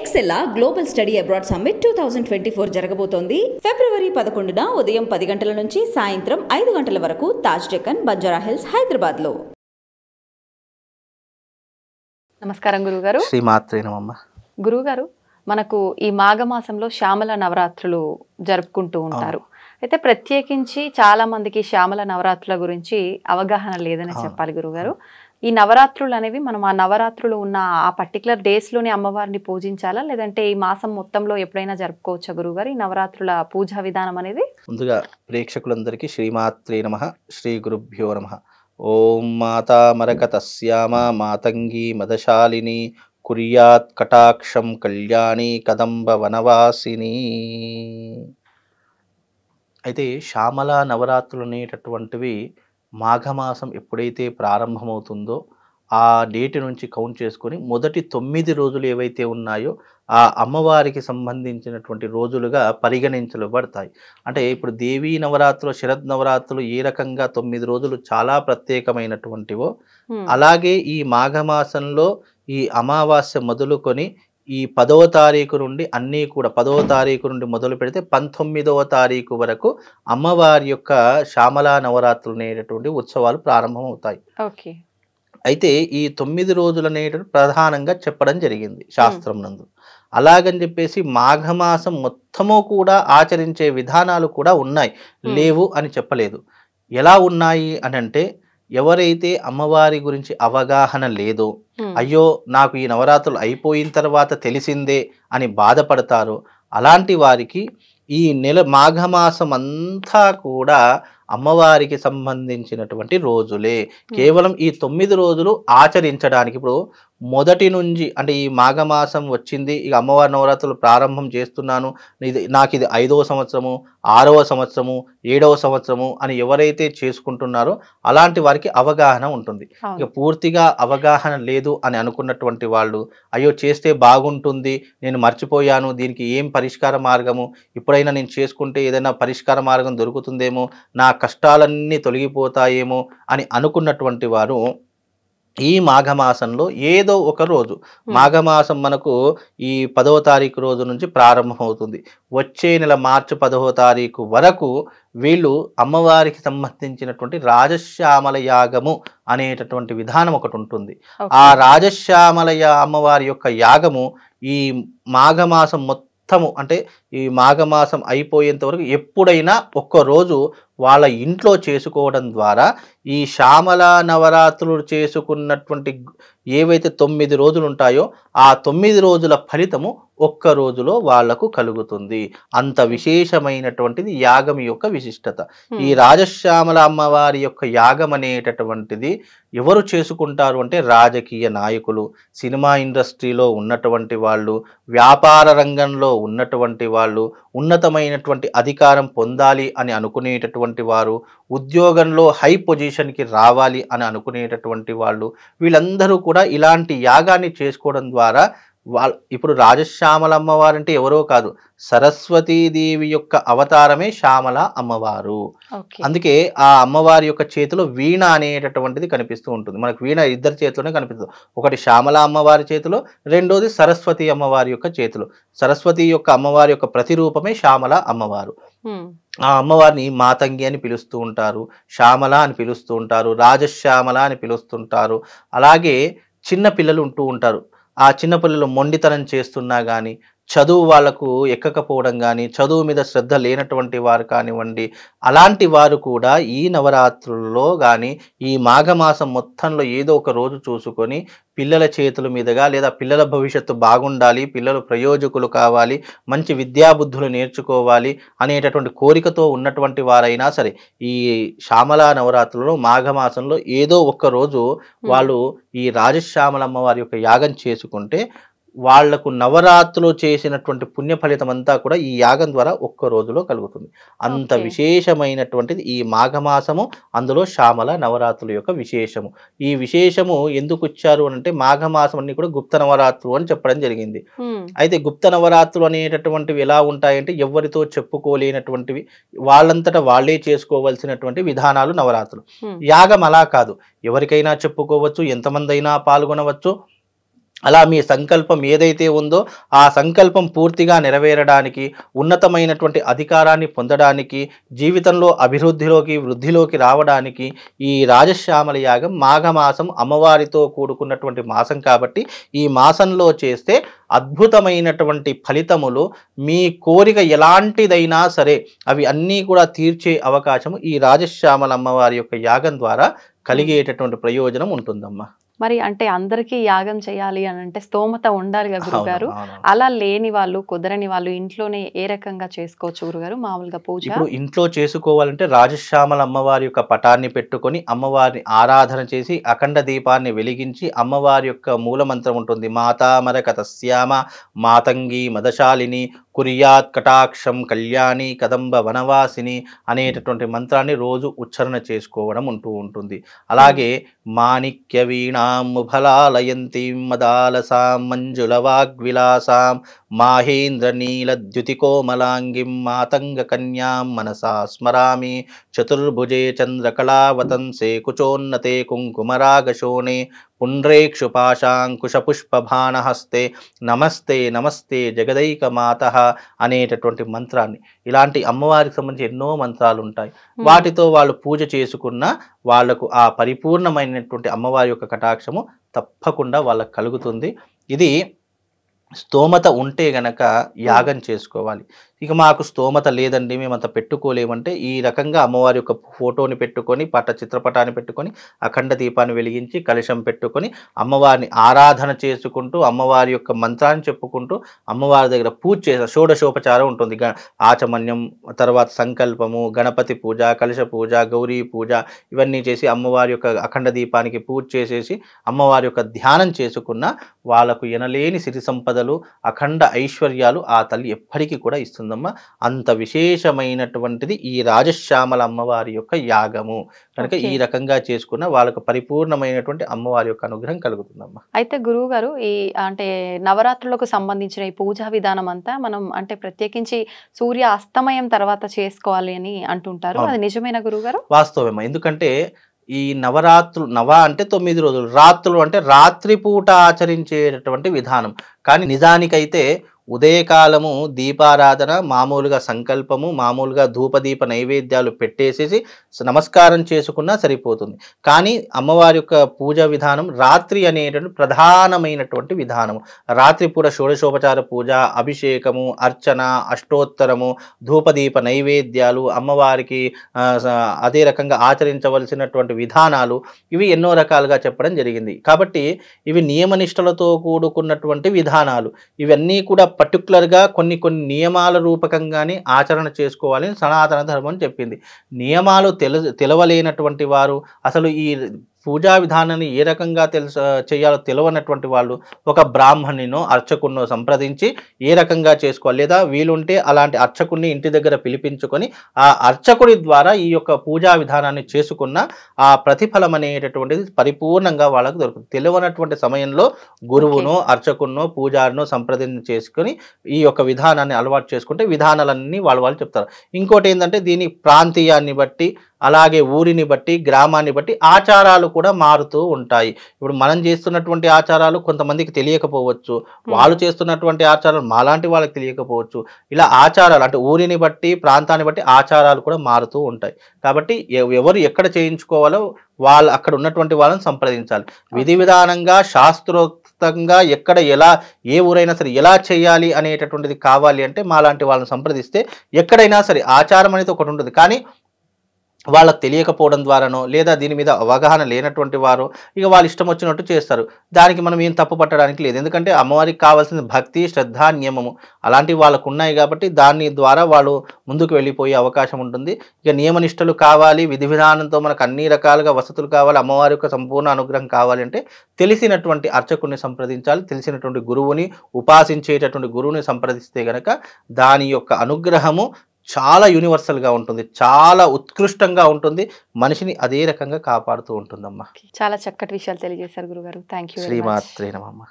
ఎక్సెల్లా global study abroad summit 2024 జరగబోతోంది. ఫిబ్రవరి 11న ఉదయం 10 గంటల నుంచి సాయంత్రం 5 గంటల వరకు తాజ్ డెక్కన్, బంజారా హిల్స్, హైదరాబాద్లో. నమస్కారం గురుగారు. శ్రీమాత్రే నమః. గురుగారు, మనకు ఈ మాఘమాసంలో శ్యామల నవరాత్రులు జరుపుకుంటూ ఉంటారు. అయితే ప్రత్యేకించి చాలా మందికి శ్యామల నవరాత్రుల గురించి అవగాహన లేదని చెప్పాలి గురుగారు. ఈ నవరాత్రులు అనేవి మనం ఆ నవరాత్రులు ఉన్న ఆ పర్టికులర్ డేస్లోనే అమ్మవారిని పూజించాలా, లేదంటే ఈ మాసం మొత్తంలో ఎప్పుడైనా జరుపుకోవచ్చా గురుగారు ఈ నవరాత్రుల పూజా విధానం అనేది? ముందుగా ప్రేక్షకులందరికీ శ్రీమాత్రే నమః, శ్రీ గురుభ్యో నమః. ఓం మాతా మరకతస్యామ మాతంగి మదశాలిని కుర్యాత్ కటాక్షం కళ్యాణి కదంబ వనవాసిని. అయితే శ్యామల నవరాత్రులు అనేటటువంటివి మాఘమాసం ఎప్పుడైతే ప్రారంభమవుతుందో ఆ డేట్ నుంచి కౌంట్ చేసుకొని మొదటి 9 రోజులు ఏవైతే ఉన్నాయో ఆ అమ్మవారికి సంబంధించినటువంటి రోజులుగా పరిగణించబడతాయి. అంటే ఇప్పుడు దేవీ నవరాత్రులు, శరద్ నవరాత్రులు ఏ రకంగా 9 రోజులు చాలా ప్రత్యేకమైనటువంటివో, అలాగే ఈ మాఘమాసంలో ఈ అమావాస్య మొదలుకొని ఈ 10వ తారీఖు నుండి అన్నీ కూడా 10వ తారీఖు నుండి మొదలు పెడితే 19వ తారీఖు వరకు అమ్మవారి యొక్క శ్యామల నవరాత్రులు అనేటటువంటి ఉత్సవాలు ప్రారంభమవుతాయి. ఓకే. అయితే ఈ 9 రోజులు అనేటువంటి ప్రధానంగా చెప్పడం జరిగింది శాస్త్రం నందు. అలాగని చెప్పేసి మాఘమాసం మొత్తము కూడా ఆచరించే విధానాలు కూడా ఉన్నాయి, లేవు అని చెప్పలేదు. ఎలా ఉన్నాయి అని అంటే, ఎవరైతే అమ్మవారి గురించి అవగాహన లేదో, అయ్యో నాకు ఈ నవరాత్రులు అయిపోయిన తర్వాత తెలిసిందే అని బాధపడతారో అలాంటి వారికి ఈ నెల మాఘమాసం అంతా కూడా అమ్మవారికి సంబంధించినటువంటి రోజులే. కేవలం ఈ 9 రోజులు ఆచరించడానికి, ఇప్పుడు మొదటి నుంచి అంటే ఈ మాఘమాసం వచ్చింది, ఇక అమ్మవారి నవరాత్రులు ప్రారంభం చేస్తున్నాను, నాకు ఇది 5వ సంవత్సరము, 6వ సంవత్సరము, 7వ సంవత్సరము అని ఎవరైతే చేసుకుంటున్నారో అలాంటి వారికి అవగాహన ఉంటుంది. ఇక పూర్తిగా అవగాహన లేదు అని అనుకున్నటువంటి వాళ్ళు, అయ్యో చేస్తే బాగుంటుంది, నేను మర్చిపోయాను, దీనికి ఏం పరిష్కార మార్గము, ఇప్పుడైనా నేను చేసుకుంటే ఏదైనా పరిష్కార మార్గం దొరుకుతుందేమో, నా కష్టాలన్నీ తొలగిపోతాయేమో అని అనుకున్నటువంటి వారు ఈ మాఘమాసంలో ఏదో ఒక రోజు, మాఘమాసం మనకు ఈ 10వ తారీఖు రోజు నుంచి ప్రారంభమవుతుంది. వచ్చే నెల మార్చి 10వ తారీఖు వరకు వీళ్ళు అమ్మవారికి సంబంధించినటువంటి రాజశ్యామల యాగము అనేటటువంటి విధానం ఒకటి ఉంటుంది. ఆ రాజశ్యామల అమ్మవారి యొక్క యాగము ఈ మాఘమాసం మొత్తము, అంటే ఈ మాఘమాసం అయిపోయేంత వరకు ఎప్పుడైనా ఒక్కరోజు వాళ్ళ ఇంట్లో చేసుకోవడం ద్వారా ఈ శ్యామల నవరాత్రులు చేసుకున్నటువంటి ఏవైతే 9 రోజులు ఉంటాయో ఆ 9 రోజుల ఫలితము ఒక్క రోజులో వాళ్లకు కలుగుతుంది. అంత విశేషమైనటువంటిది యాగం యొక్క విశిష్టత. ఈ రాజశ్యామల అమ్మవారి యొక్క యాగం అనేటటువంటిది ఎవరు చేసుకుంటారు అంటే, రాజకీయ నాయకులు, సినిమా ఇండస్ట్రీలో ఉన్నటువంటి వాళ్ళు, వ్యాపార రంగంలో ఉన్నటువంటి వాళ్ళు, ఉన్నతమైనటువంటి అధికారం పొందాలి అని అనుకునేటటువంటి వారు, ఉద్యోగంలో హై పొజిషన్కి రావాలి అని అనుకునేటటువంటి వాళ్ళు, వీళ్ళందరూ కూడా ఇలాంటి యాగాన్ని చేసుకోవడం ద్వారా ఇప్పుడు రాజశ్యామల అమ్మవారు అంటే ఎవరో కాదు, సరస్వతీదేవి యొక్క అవతారమే శ్యామల అమ్మవారు. అందుకే ఆ అమ్మవారి యొక్క చేతిలో వీణ అనేటటువంటిది కనిపిస్తూ ఉంటుంది. మనకు వీణ ఇద్దరి చేతిలోనే కనిపిస్తుంది. ఒకటి శ్యామల అమ్మవారి చేతిలో, రెండోది సరస్వతి అమ్మవారి యొక్క చేతిలో. సరస్వతి యొక్క అమ్మవారి యొక్క ప్రతిరూపమే శ్యామల అమ్మవారు. ఆ అమ్మవారిని మాతంగి అని పిలుస్తూ ఉంటారు, శ్యామల అని పిలుస్తూ ఉంటారు, రాజశ్యామల అని పిలుస్తుంటారు. అలాగే చిన్న పిల్లలు ఉంటూ ఉంటారు. ఆ చిన్నపిల్లలు మొండితనం చేస్తున్నా కానీ, చదువు వాళ్లకు ఎక్కకపోవడం కానీ, చదువు మీద శ్రద్ధ లేనటువంటి వారు కానివ్వండి, అలాంటి వారు కూడా ఈ నవరాత్రుల్లో కానీ ఈ మాఘమాసం మొత్తంలో ఏదో ఒక రోజు చూసుకొని పిల్లల చేతుల మీదుగా, లేదా పిల్లల భవిష్యత్తు బాగుండాలి, పిల్లలు ప్రయోజకులు కావాలి, మంచి విద్యాబుద్ధులు నేర్చుకోవాలి అనేటటువంటి కోరికతో ఉన్నటువంటి వారైనా సరే ఈ శ్యామల నవరాత్రులలో మాఘమాసంలో ఏదో ఒక రోజు వాళ్ళు ఈ రాజశ్యామల అమ్మవారి యొక్క యాగం చేసుకుంటే వాళ్లకు నవరాత్రులు చేసినటువంటి పుణ్య ఫలితం అంతా కూడా ఈ యాగం ద్వారా ఒక్క రోజులో కలుగుతుంది. అంత విశేషమైనటువంటిది ఈ మాఘమాసము, అందులో శ్యామల నవరాత్రుల యొక్క విశేషము. ఈ విశేషము ఎందుకు ఇచ్చారు అంటే, మాఘమాసం అన్ని కూడా గుప్త నవరాత్రులు అని చెప్పడం జరిగింది. అయితే గుప్త నవరాత్రులు అనేటటువంటివి ఎలా ఉంటాయంటే, ఎవరితో చెప్పుకోలేనటువంటివి, వాళ్ళంతటా వాళ్ళే చేసుకోవాల్సినటువంటి విధానాలు నవరాత్రులు. యాగం అలా కాదు, ఎవరికైనా చెప్పుకోవచ్చు, ఎంతమంది అయినా పాల్గొనవచ్చు. అలా మీ సంకల్పం ఏదైతే ఉందో ఆ సంకల్పం పూర్తిగా నెరవేరడానికి, ఉన్నతమైనటువంటి అధికారాన్ని పొందడానికి, జీవితంలో అభివృద్ధిలోకి వృద్ధిలోకి రావడానికి ఈ రాజశ్యామల యాగం మాఘమాసం అమ్మవారితో కూడుకున్నటువంటి మాసం కాబట్టి ఈ మాసంలో చేస్తే అద్భుతమైనటువంటి ఫలితములు, మీ కోరిక ఎలాంటిదైనా సరే అవి అన్నీ కూడా తీర్చే అవకాశం ఈ రాజశ్యామల అమ్మవారి యొక్క యాగం ద్వారా కలిగేటటువంటి ప్రయోజనం ఉంటుందమ్మా. మరి అంటే అందరికీ యాగం చేయాలి అని అంటే స్తోమత ఉండాలి కదా గురుగారు. అవును. అలా లేని వాళ్ళు, కుదరని వాళ్ళు ఇంట్లోనే ఏ రకంగా చేసుకోవచ్చు గురుగారు మామూలుగా పూజ? ఇప్పుడు ఇంట్లో చేసుకోవాలంటే రాజశ్యామల అమ్మవారి యొక్క పటాన్ని పెట్టుకొని అమ్మవారిని ఆరాధన చేసి అఖండ దీపాన్ని వెలిగించి అమ్మవారి యొక్క మూలమంత్రం ఉంటుంది, మాతామరక తస్యామ మాతంగి మదశాలిని కుర్యాత్ కటాక్షం కళ్యాణి కదంబ వనవాసిని అనేటటువంటి మంత్రాన్ని రోజు ఉచ్చారణ చేసుకోవడం ఉంటుంది. అలాగే మాణిక్య వీణాం ముఫలాలయంతీం మదాలసాం మంజుల వాగ్విలాసాం మాహేంద్ర నీలద్యుతికోమలాంగిం మాతంగ కన్యాం మనసా స్మరామి చతుర్భుజే చంద్రకళావతంసే కుచోన్నతే కుంకుమరాగశోణే పుండ్రేక్షుపాశాంకుశపుష్పభానహస్తే నమస్తే నమస్తే జగదైకమాతః అనేటటువంటి మంత్రాన్ని, ఇలాంటి అమ్మవారికి సంబంధించి ఎన్నో మంత్రాలు ఉంటాయి. వాటితో వాళ్ళు పూజ చేసుకున్న వాళ్లకు ఆ పరిపూర్ణమైనటువంటి అమ్మవారి యొక్క కటాక్షము తప్పకుండా వాళ్ళకు కలుగుతుంది. ఇది స్తోమత ఉంటే గనక యాగం చేసుకోవాలి. ఇక మాకు స్తోమత లేదండి, మేము అంత పెట్టుకోలేమంటే ఈ రకంగా అమ్మవారి యొక్క ఫోటోని పెట్టుకొని చిత్రపటాన్ని పెట్టుకొని అఖండ దీపాన్ని వెలిగించి కలశం పెట్టుకొని అమ్మవారిని ఆరాధన చేసుకుంటూ అమ్మవారి యొక్క మంత్రాన్ని చెప్పుకుంటూ అమ్మవారి దగ్గర పూజ చేసే షోడశోపచారం ఉంటుంది. ఆచమన్యం, తర్వాత సంకల్పము, గణపతి పూజ, కలశ పూజ, గౌరీ పూజ ఇవన్నీ చేసి అమ్మవారి యొక్క అఖండ దీపానికి పూజ చేసేసి అమ్మవారి యొక్క ధ్యానం చేసుకున్న వాళ్ళకు ఎనలేని సిరి సంపదలు, అఖండ ఐశ్వర్యాలు ఆ తల్లి ఎప్పటికీ కూడా ఇస్తుందమ్మా. అంత విశేషమైనటువంటిది ఈ రాజశ్యామల అమ్మవారి యొక్క యాగము కనుక ఈ రకంగా చేసుకున్న వాళ్ళకు పరిపూర్ణమైనటువంటి అమ్మవారి యొక్క అనుగ్రహం కలుగుతుందమ్మా. అయితే గురువు గారు, ఈ అంటే నవరాత్రులకు సంబంధించిన ఈ పూజా విధానం అంతా మనం అంటే ప్రత్యేకించి సూర్య అస్తమయం తర్వాత చేసుకోవాలి అని అంటుంటారు, అది నిజమేనా గురువు గారు? వాస్తవమేమా, ఎందుకంటే ఈ నవరాత్రులు, అంటే 9 రోజులు, రాత్రులు అంటే రాత్రిపూట ఆచరించేటటువంటి విధానం. కానీ నిజానికైతే ఉదయకాలము దీపారాధన, మామూలుగా సంకల్పము, మామూలుగా ధూపదీప నైవేద్యాలు పెట్టేసేసి నమస్కారం చేసుకున్నా సరిపోతుంది. కానీ అమ్మవారి యొక్క పూజా విధానం రాత్రి అనేటువంటి ప్రధానమైనటువంటి విధానము. రాత్రిపూట షోడశోపచార పూజ, అభిషేకము, అర్చన, అష్టోత్తరము, ధూపదీప నైవేద్యాలు, అమ్మవారికి అదే రకంగా ఆచరించవలసినటువంటి విధానాలు ఇవి ఎన్నో రకాలుగా చెప్పడం జరిగింది. కాబట్టి ఇవి నియమనిష్టలతో కూడుకున్నటువంటి విధానాలు. ఇవన్నీ కూడా పర్టికులర్గా కొన్ని నియమాల రూపకంగానే ఆచరణ చేసుకోవాలని సనాతన ధర్మం చెప్పింది. నియమాలు తెలవలేనటువంటి వారు, అసలు ఈ పూజా విధానాన్ని ఏ రకంగా చేయాలో తెలియనటువంటి వాళ్ళు ఒక బ్రాహ్మణినో అర్చకున్నో సంప్రదించి ఏ రకంగా చేసుకోవాలి, లేదా వీలుంటే అలాంటి అర్చకుడిని ఇంటి దగ్గర పిలిపించుకొని ఆ అర్చకుడి ద్వారా ఈ యొక్క పూజా విధానాన్ని చేసుకున్న ఆ ప్రతిఫలం అనేటటువంటిది పరిపూర్ణంగా వాళ్ళకు దొరుకుతుంది. తెలియనటువంటి సమయంలో గురువునో అర్చకున్నో పూజారినో సంప్రదించి చేసుకొని ఈ యొక్క విధానాన్ని అలవాటు చేసుకుంటే విధానాలన్నీ వాళ్ళు చెప్తారు. ఇంకోటి ఏంటంటే దీని ప్రాంతీయాన్ని బట్టి, అలాగే ఊరిని బట్టి, గ్రామాన్ని బట్టి ఆచారాలు కూడా మారుతూ ఉంటాయి. ఇప్పుడు మనం చేస్తున్నటువంటి ఆచారాలు కొంతమందికి తెలియకపోవచ్చు, వాళ్ళు చేస్తున్నటువంటి ఆచారాలు మాలాంటి వాళ్ళకి తెలియకపోవచ్చు. ఇలా ఆచారాలు అంటే ఊరిని బట్టి, ప్రాంతాన్ని బట్టి ఆచారాలు కూడా మారుతూ ఉంటాయి. కాబట్టి ఎవరు ఎక్కడ చేయించుకోవాలో వాళ్ళు అక్కడ ఉన్నటువంటి వాళ్ళని సంప్రదించాలి. విధి విధానంగా శాస్త్రోక్తంగా ఎక్కడ ఎలా, ఏ ఊరైనా సరే ఎలా చేయాలి అనేటటువంటిది కావాలి అంటే మాలాంటి వాళ్ళని సంప్రదిస్తే ఎక్కడైనా సరే ఆచారం అనేది ఒకటి ఉంటుంది. కానీ వాళ్ళకి తెలియకపోవడం ద్వారానో, లేదా దీని మీద అవగాహన లేనటువంటి వారు ఇక వాళ్ళు ఇష్టం వచ్చినట్టు చేస్తారు. దానికి మనం ఏం తప్పు పట్టడానికి లేదు. ఎందుకంటే అమ్మవారికి కావాల్సిన భక్తి, శ్రద్ధ, నియమము అలాంటివి వాళ్ళకు ఉన్నాయి కాబట్టి దాని ద్వారా వాళ్ళు ముందుకు వెళ్ళిపోయే అవకాశం ఉంటుంది. ఇక నియమనిష్టలు కావాలి, విధి విధానంతో మనకు అన్ని రకాలుగా వసతులు కావాలి, అమ్మవారి యొక్క సంపూర్ణ అనుగ్రహం కావాలి అంటే తెలిసినటువంటి అర్చకుడిని సంప్రదించాలి. తెలిసినటువంటి గురువుని, ఉపాసించేటటువంటి గురువుని సంప్రదిస్తే గనక దాని యొక్క అనుగ్రహము చాలా యూనివర్సల్గా ఉంటుంది, చాలా ఉత్కృష్టంగా ఉంటుంది, మనిషిని అదే రకంగా కాపాడుతూ ఉంటుందమ్మా. చాలా చక్కటి విషయాలు తెలియజేశారు గురుగారు. Thank you. శ్రీమాత్రే నమః.